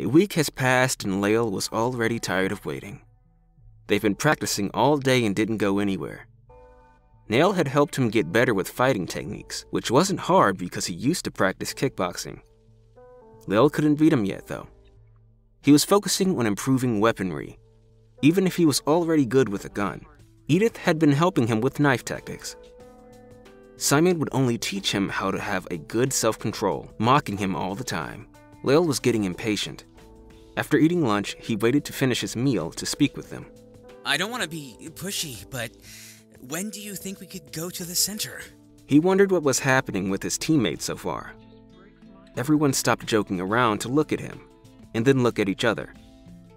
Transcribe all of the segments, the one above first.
A week has passed and Lael was already tired of waiting. They've been practicing all day and didn't go anywhere. Nale had helped him get better with fighting techniques, which wasn't hard because he used to practice kickboxing. Lael couldn't beat him yet, though. He was focusing on improving weaponry, even if he was already good with a gun. Edath had been helping him with knife tactics. Simon would only teach him how to have a good self-control, mocking him all the time. Lael was getting impatient. After eating lunch, he waited to finish his meal to speak with them. I don't want to be pushy, but when do you think we could go to the center? He wondered what was happening with his teammates so far. Everyone stopped joking around to look at him, and then look at each other.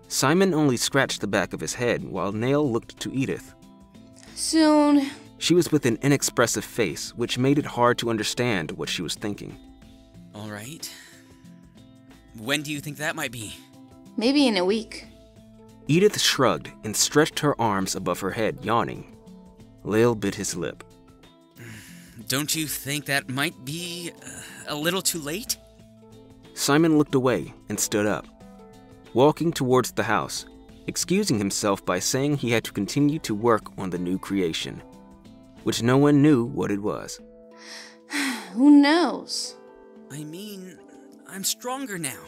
Simon only scratched the back of his head while Nale looked to Edath. Soon. She was with an inexpressive face, which made it hard to understand what she was thinking. All right. When do you think that might be? Maybe in a week. Edath shrugged and stretched her arms above her head, yawning. Lael bit his lip. Don't you think that might be a little too late? Simon looked away and stood up, walking towards the house, excusing himself by saying he had to continue to work on the new creation, which no one knew what it was. Who knows? I mean, I'm stronger now,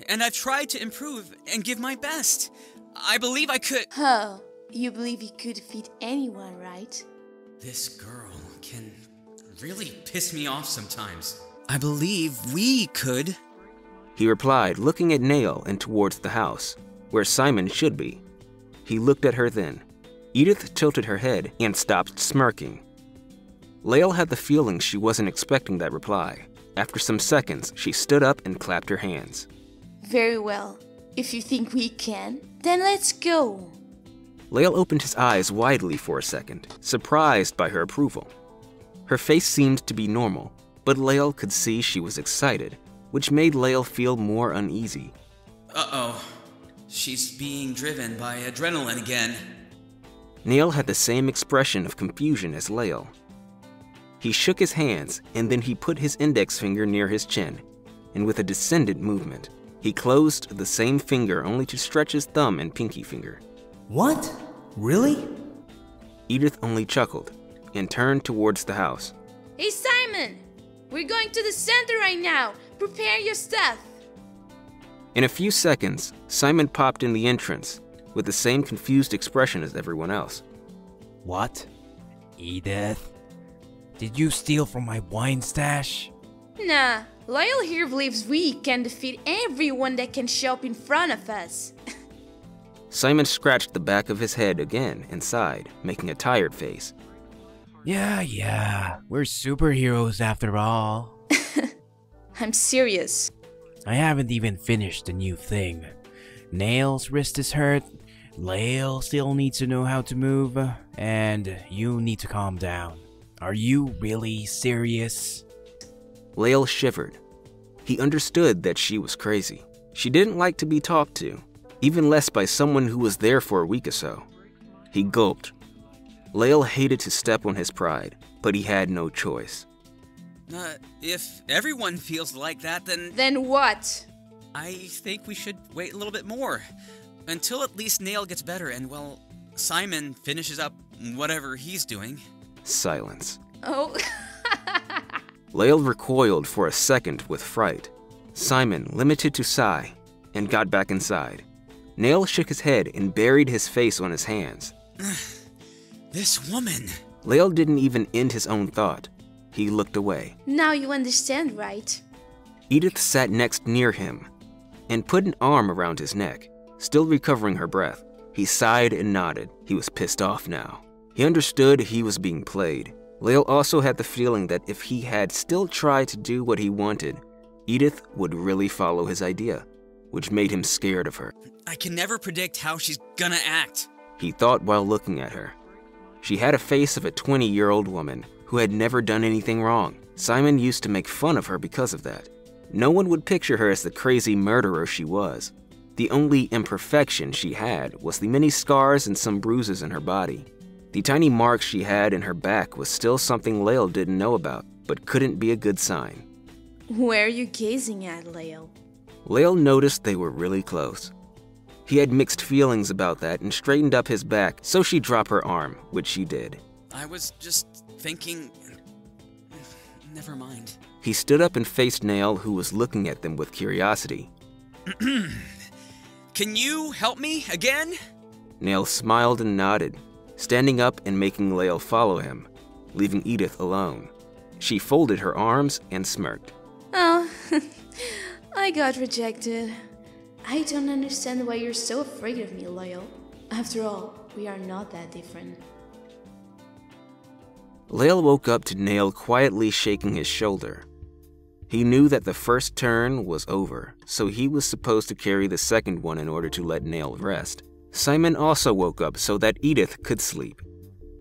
and I've tried to improve and give my best. I believe I could. Oh, you believe you could defeat anyone, right? This girl can really piss me off sometimes. I believe we could. He replied, looking at Nale and towards the house, where Simon should be. He looked at her then. Edath tilted her head and stopped smirking. Lael had the feeling she wasn't expecting that reply. After some seconds, she stood up and clapped her hands. Very well. If you think we can, then let's go. Lael opened his eyes widely for a second, surprised by her approval. Her face seemed to be normal, but Lael could see she was excited, which made Lael feel more uneasy. Uh-oh. She's being driven by adrenaline again. Nale had the same expression of confusion as Lael. He shook his hands, and then he put his index finger near his chin, and with a descendant movement, he closed the same finger only to stretch his thumb and pinky finger. What? Really? Edath only chuckled and turned towards the house. Hey Simon! We're going to the center right now! Prepare your stuff! In a few seconds, Simon popped in the entrance with the same confused expression as everyone else. What? Edath? Did you steal from my wine stash? Nah, Lael here believes we can defeat everyone that can show up in front of us. Simon scratched the back of his head again and sighed, making a tired face. Yeah, we're superheroes after all. I'm serious. I haven't even finished the new thing. Nale's wrist is hurt, Lael still needs to know how to move, and you need to calm down. Are you really serious? Lael shivered. He understood that she was crazy. She didn't like to be talked to, even less by someone who was there for a week or so. He gulped. Lael hated to step on his pride, but he had no choice. If everyone feels like that, then... Then what? I think we should wait a little bit more. Until at least Nale gets better and, well, Simon finishes up whatever he's doing. Silence. Oh. Lael recoiled for a second with fright. Simon limited to sigh and got back inside. Nale shook his head and buried his face on his hands. This woman. Lael didn't even end his own thought. He looked away. Now you understand, right? Edath sat next near him and put an arm around his neck, still recovering her breath. He sighed and nodded. He was pissed off now. He understood he was being played. Lael also had the feeling that if he had still tried to do what he wanted, Edath would really follow his idea, which made him scared of her. I can never predict how she's gonna act, he thought while looking at her. She had a face of a 20-year-old woman who had never done anything wrong. Simon used to make fun of her because of that. No one would picture her as the crazy murderer she was. The only imperfection she had was the many scars and some bruises in her body. The tiny marks she had in her back was still something Lael didn't know about, but couldn't be a good sign. Where are you gazing at, Lael? Lael noticed they were really close. He had mixed feelings about that and straightened up his back, so she dropped her arm, which she did. I was just thinking... Never mind. He stood up and faced Nale, who was looking at them with curiosity. Can you help me again? Nale smiled and nodded, standing up and making Lael follow him, leaving Edath alone. She folded her arms and smirked. Oh, I got rejected. I don't understand why you're so afraid of me, Lael. After all, we are not that different. Lael woke up to Nale quietly shaking his shoulder. He knew that the first turn was over, so he was supposed to carry the second one in order to let Nale rest. Simon also woke up so that Edath could sleep.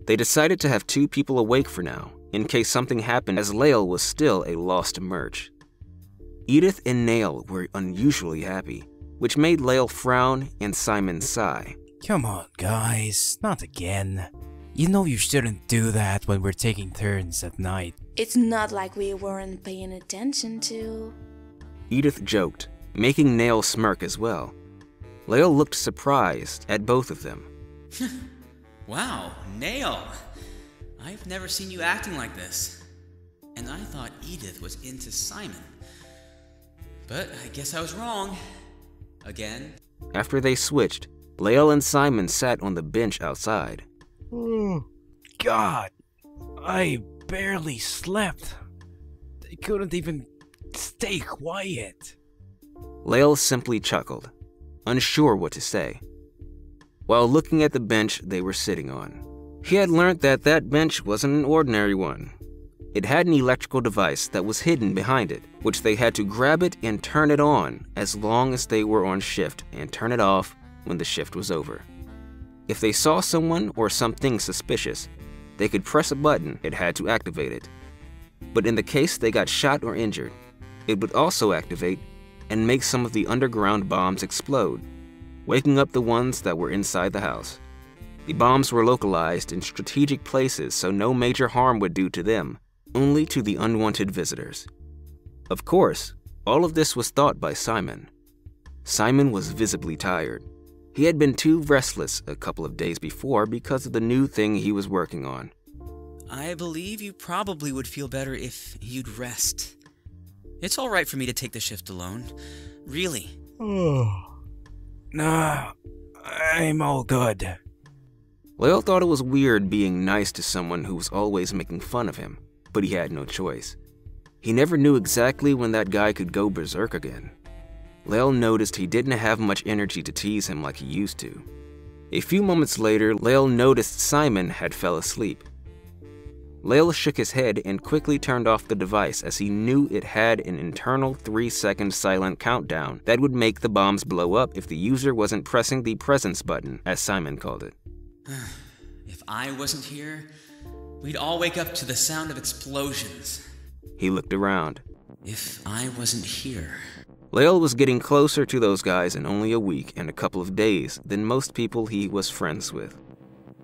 They decided to have 2 people awake for now, in case something happened, as Lael was still a lost merch. Edath and Nale were unusually happy, which made Lael frown and Simon sigh. Come on, guys, not again. You know you shouldn't do that when we're taking turns at night. It's not like we weren't paying attention to... Edath joked, making Nale smirk as well. Lael looked surprised at both of them. Wow, Nale. I've never seen you acting like this. And I thought Edath was into Simon. But I guess I was wrong. Again. After they switched, Lael and Simon sat on the bench outside. Oh, God, I barely slept. I couldn't even stay quiet. Lael simply chuckled, unsure what to say, while looking at the bench they were sitting on. He had learned that that bench wasn't an ordinary one. It had an electrical device that was hidden behind it, which they had to grab it and turn it on as long as they were on shift and turn it off when the shift was over. If they saw someone or something suspicious, they could press a button and had to activate it. But in the case they got shot or injured, it would also activate and make some of the underground bombs explode, waking up the ones that were inside the house. The bombs were localized in strategic places so no major harm would do to them, only to the unwanted visitors. Of course, all of this was thought by Simon. Simon was visibly tired. He had been too restless a couple of days before because of the new thing he was working on. I believe you probably would feel better if you'd rest. It's all right for me to take the shift alone. Really. Nah, I'm all good. Lael thought it was weird being nice to someone who was always making fun of him, but he had no choice. He never knew exactly when that guy could go berserk again. Lael noticed he didn't have much energy to tease him like he used to. A few moments later, Lael noticed Simon had fell asleep. Lael shook his head and quickly turned off the device as he knew it had an internal 3-second silent countdown that would make the bombs blow up if the user wasn't pressing the presence button, as Simon called it. If I wasn't here, we'd all wake up to the sound of explosions. He looked around. If I wasn't here... Lael was getting closer to those guys in only a week and a couple of days than most people he was friends with.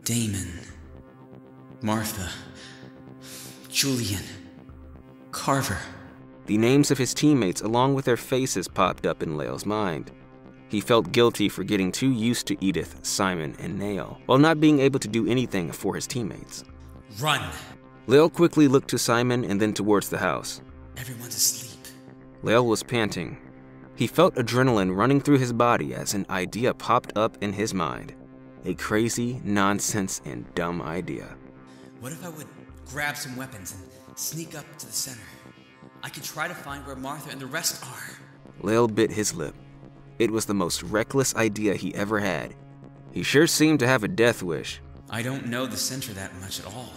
Damon, Martha, Julian, Carver. The names of his teammates along with their faces popped up in Lael's mind. He felt guilty for getting too used to Edath, Simon, and Nale, while not being able to do anything for his teammates. Run! Lael quickly looked to Simon and then towards the house. Everyone's asleep. Lael was panting. He felt adrenaline running through his body as an idea popped up in his mind. A crazy, nonsense, and dumb idea. What if I would grab some weapons and sneak up to the center? I could try to find where Martha and the rest are. Lael bit his lip. It was the most reckless idea he ever had. He sure seemed to have a death wish. I don't know the center that much at all.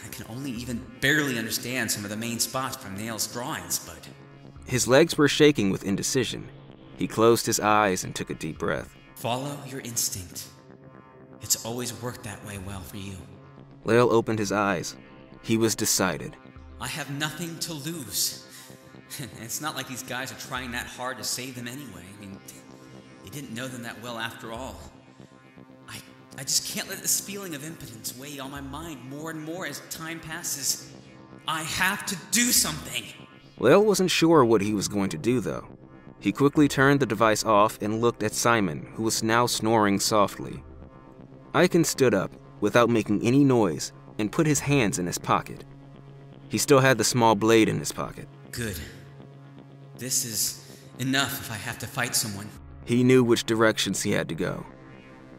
I can only even barely understand some of the main spots from Nale's drawings, but... His legs were shaking with indecision. He closed his eyes and took a deep breath. Follow your instinct. It's always worked that way well for you. Lael opened his eyes. He was decided. I have nothing to lose. It's not like these guys are trying that hard to save them anyway. I mean, they didn't know them that well after all. I just can't let this feeling of impotence weigh on my mind more and more as time passes. I have to do something. Lael wasn't sure what he was going to do, though. He quickly turned the device off and looked at Simon, who was now snoring softly. Aiken stood up, without making any noise, and put his hands in his pocket. He still had the small blade in his pocket. Good. This is enough if I have to fight someone. He knew which directions he had to go.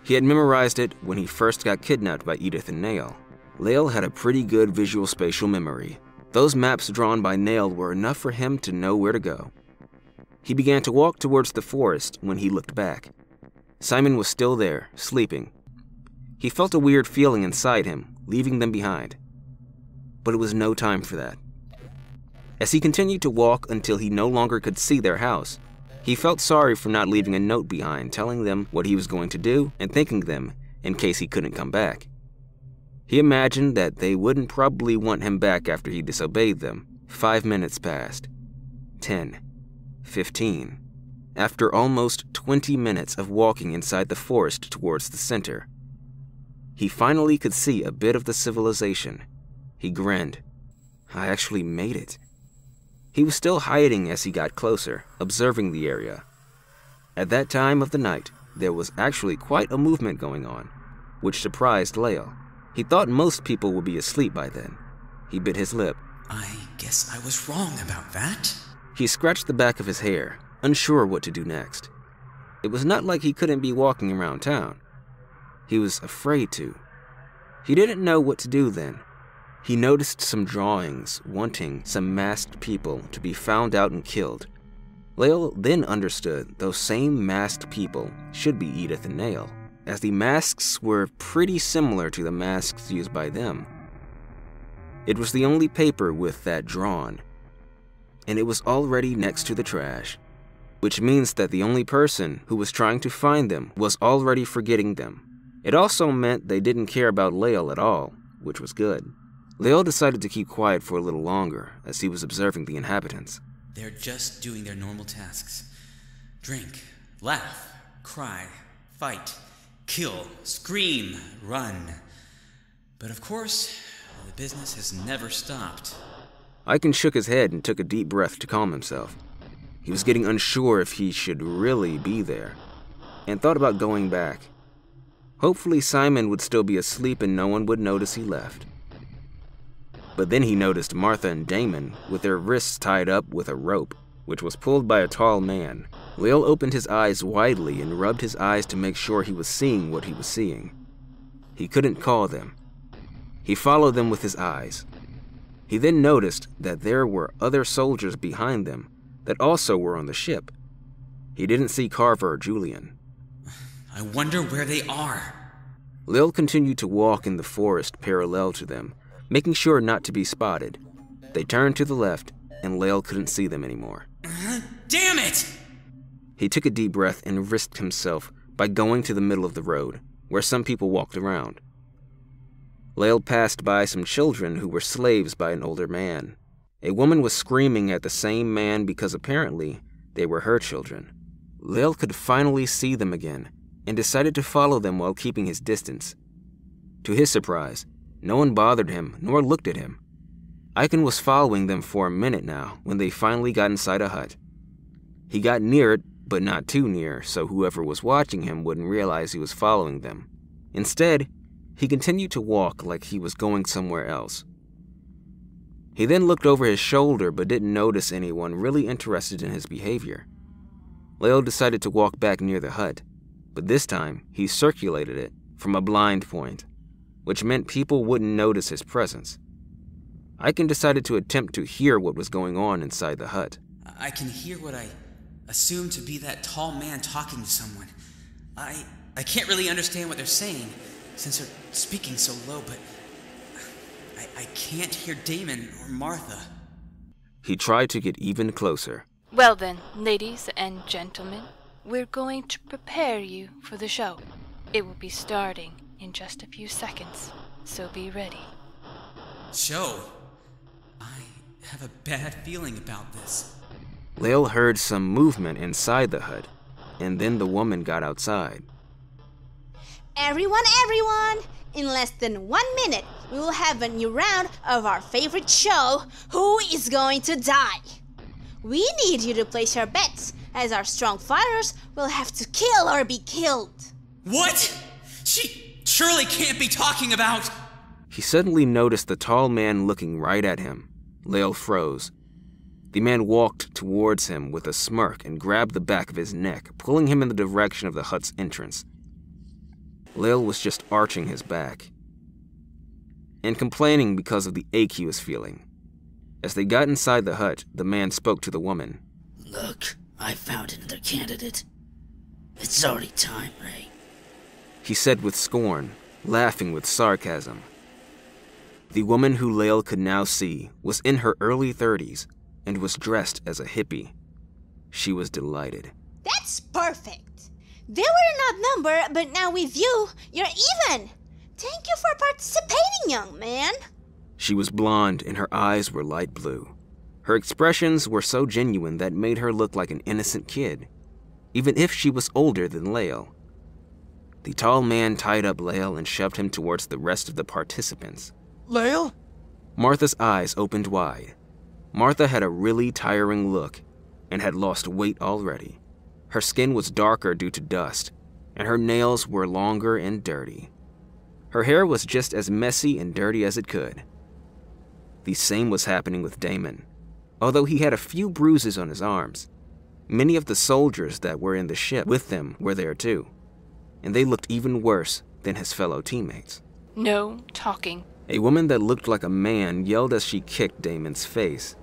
He had memorized it when he first got kidnapped by Edath and Nale. Lael had a pretty good visual spatial memory. Those maps drawn by Nale were enough for him to know where to go. He began to walk towards the forest when he looked back. Simon was still there, sleeping. He felt a weird feeling inside him, leaving them behind. But it was no time for that. As he continued to walk until he no longer could see their house, he felt sorry for not leaving a note behind telling them what he was going to do and thanking them in case he couldn't come back. He imagined that they wouldn't probably want him back after he disobeyed them. 5 minutes passed. 10. 15. After almost 20 minutes of walking inside the forest towards the center, he finally could see a bit of the civilization. He grinned. I actually made it. He was still hiding as he got closer, observing the area. At that time of the night, there was actually quite a movement going on, which surprised Lael. He thought most people would be asleep by then. He bit his lip. I guess I was wrong about that. He scratched the back of his hair, unsure what to do next. It was not like he couldn't be walking around town. He was afraid to. He didn't know what to do then. He noticed some drawings wanting some masked people to be found out and killed. Lael then understood those same masked people should be Edath and Nale, as the masks were pretty similar to the masks used by them. It was the only paper with that drawn, and it was already next to the trash, which means that the only person who was trying to find them was already forgetting them. It also meant they didn't care about Lael at all, which was good. Lael decided to keep quiet for a little longer as he was observing the inhabitants. They're just doing their normal tasks. Drink, laugh, cry, fight, kill, scream, run. But of course, the business has never stopped. Aiken shook his head and took a deep breath to calm himself. He was getting unsure if he should really be there, and thought about going back. Hopefully Simon would still be asleep and no one would notice he left. But then he noticed Martha and Damon with their wrists tied up with a rope, which was pulled by a tall man. Lael opened his eyes widely and rubbed his eyes to make sure he was seeing what he was seeing. He couldn't call them. He followed them with his eyes. He then noticed that there were other soldiers behind them that also were on the ship. He didn't see Carver or Julian. I wonder where they are. Lael continued to walk in the forest parallel to them, making sure not to be spotted. They turned to the left, and Lael couldn't see them anymore. Damn it! He took a deep breath and risked himself by going to the middle of the road, where some people walked around. Lael passed by some children who were slaves by an older man. A woman was screaming at the same man because apparently they were her children. Lael could finally see them again, and decided to follow them while keeping his distance. To his surprise, no one bothered him nor looked at him. Aiken was following them for a minute now when they finally got inside a hut. He got near it, but not too near, so whoever was watching him wouldn't realize he was following them. Instead, he continued to walk like he was going somewhere else. He then looked over his shoulder but didn't notice anyone really interested in his behavior. Lael decided to walk back near the hut, but this time he circulated it from a blind point, which meant people wouldn't notice his presence. Aiken decided to attempt to hear what was going on inside the hut. I can hear what I assume to be that tall man talking to someone. I can't really understand what they're saying, since they're speaking so low, but I can't hear Damon or Martha. He tried to get even closer. Well then, ladies and gentlemen, we're going to prepare you for the show. It will be starting in just a few seconds, so be ready. Show? I have a bad feeling about this. Lael heard some movement inside the hut, and then the woman got outside. Everyone! In less than 1 minute, we will have a new round of our favorite show, Who is Going to Die? We need you to place your bets, as our strong fighters will have to kill or be killed. What? She surely can't be talking about... He suddenly noticed the tall man looking right at him. Lael froze. The man walked towards him with a smirk and grabbed the back of his neck, pulling him in the direction of the hut's entrance. Lael was just arching his back and complaining because of the ache he was feeling. As they got inside the hut, the man spoke to the woman. Look, I found another candidate. It's already time, right? He said with scorn, laughing with sarcasm. The woman who Lael could now see was in her early 30s and was dressed as a hippie. She was delighted. That's perfect. They were an odd number, but now with you, you're even. Thank you for participating, young man. She was blonde and her eyes were light blue. Her expressions were so genuine that made her look like an innocent kid, even if she was older than Lael. The tall man tied up Lael and shoved him towards the rest of the participants. Lael? Martha's eyes opened wide. Martha had a really tiring look and had lost weight already. Her skin was darker due to dust, and her nails were longer and dirty. Her hair was just as messy and dirty as it could. The same was happening with Damon. Although he had a few bruises on his arms, many of the soldiers that were in the ship with them were there too, and they looked even worse than his fellow teammates. No talking. A woman that looked like a man yelled as she kicked Damon's face.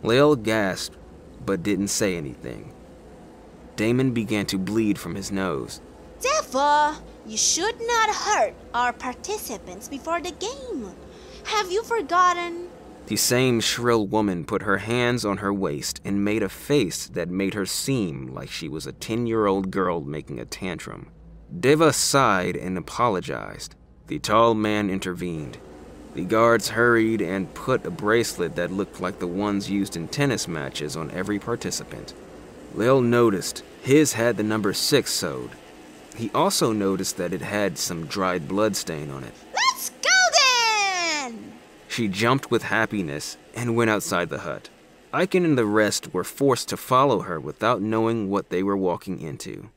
Lael gasped, but didn't say anything. Damon began to bleed from his nose. Therefore, you should not hurt our participants before the game. Have you forgotten? The same shrill woman put her hands on her waist and made a face that made her seem like she was a 10-year-old girl making a tantrum. Deva sighed and apologized. The tall man intervened. The guards hurried and put a bracelet that looked like the ones used in tennis matches on every participant. Lael noticed his had the number 6 sewed. He also noticed that it had some dried blood stain on it. Let's go then! She jumped with happiness and went outside the hut. Aiken and the rest were forced to follow her without knowing what they were walking into.